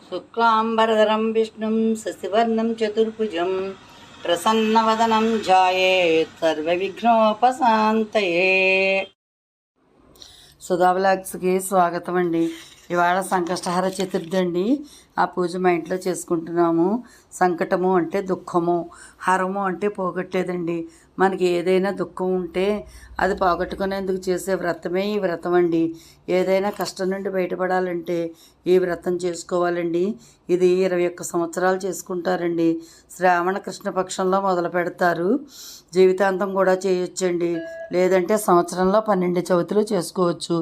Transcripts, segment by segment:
శుక్లాంబరధరం విష్ణుం శశివర్ణం చతుర్భుజం ప్రసన్నవదనం ధ్యాయేత్ సర్వవిఘ్నోపశాంతయే. సుధా వ్లాగ్స్కి స్వాగతం అండి. ఇవాళ సంకష్టహర చతుర్థి అండి. ఆ పూజ మా ఇంట్లో చేసుకుంటున్నాము. సంకటము అంటే దుఃఖము, హరము అంటే పోగొట్టేదండి. మనకి ఏదైనా దుఃఖం ఉంటే అది పోగొట్టుకునేందుకు చేసే వ్రతమే ఈ వ్రతం అండి. ఏదైనా కష్టం నుండి బయటపడాలంటే ఈ వ్రతం చేసుకోవాలండి. ఇది 21 సంవత్సరాలు చేసుకుంటారండి. శ్రావణ కృష్ణ పక్షంలో మొదలు పెడతారు, జీవితాంతం కూడా చేయొచ్చండి. లేదంటే సంవత్సరంలో 12 చవితులు చేసుకోవచ్చు.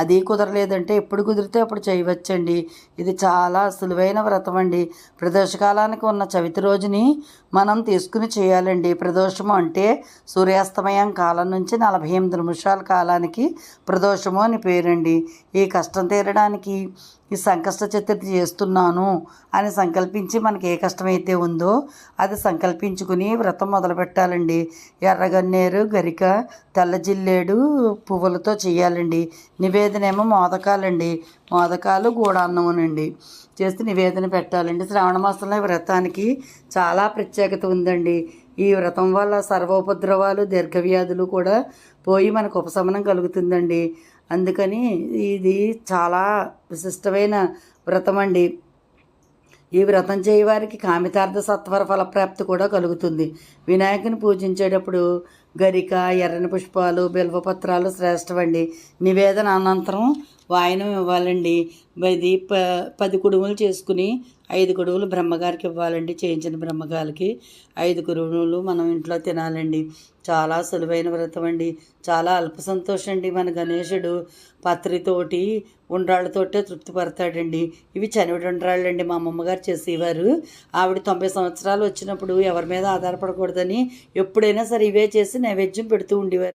అది కుదరలేదంటే ఎప్పుడు కుదిరితే అప్పుడు చేయవచ్చండి. ఇది చాలా సులువైన వ్రతం అండి. ప్రదోషకాలానికి ఉన్న చవితి రోజుని మనం తీసుకుని చేయాలండి. ప్రదోషము అంటే సూర్యాస్తమయం కాలం నుంచి 48 నిమిషాల కాలానికి ప్రదోషము అని పేరండి. ఈ కష్టం తీరడానికి ఈ సంకష్ట చతుర్థి చేస్తున్నాను అని సంకల్పించి మనకి ఏ కష్టమైతే ఉందో అది సంకల్పించుకుని వ్రతం మొదలు పెట్టాలండి. ఎర్రగన్నేరు, గరిక, తెల్ల జిల్లేడు పువ్వులతో చేయాలండి. నివేదన ఏమో మోదకాలండి. మోదకాలు గూడాన్నమునండి చేసి నివేదన పెట్టాలండి. శ్రావణ మాసంలో ఈ వ్రతానికి చాలా ప్రత్యేకత ఉందండి. ఈ వ్రతం వల్ల సర్వోపద్రవాలు, దీర్ఘవ్యాధులు కూడా పోయి మనకు ఉపశమనం కలుగుతుందండి. అందుకని ఇది చాలా విశిష్టమైన వ్రతం అండి. ఈ వ్రతం చేయవారికి కామితార్థ సత్వర ఫలప్రాప్తి కూడా కలుగుతుంది. వినాయకుని పూజించేటప్పుడు గరిక, ఎర్రని పుష్పాలు, బిల్వపత్రాలు శ్రేష్టమండి. నివేదన అనంతరం వాయనం ఇవ్వాలండి. ఇది 10 కుడుములు చేసుకుని 5 కుడుములు బ్రహ్మగారికి ఇవ్వాలండి. చేయించిన బ్రహ్మగారికి 5 కుడుములు మనం ఇంట్లో తినాలండి. చాలా సులువైన వ్రతం అండి. చాలా అల్ప సంతోషం అండి. మన గణేశుడు పత్రితోటి ఉండ్రాళ్ళతోటే తృప్తి పడతాడండి. ఇవి చనివిడి ఉండ్రాళ్ళండి. మా అమ్మమ్మగారు చేసేవారు. ఆవిడ 90 సంవత్సరాలు వచ్చినప్పుడు ఎవరి మీద ఆధారపడకూడదని ఎప్పుడైనా సరే ఇవే చేసి నైవేద్యం పెడుతూ ఉండేవారు.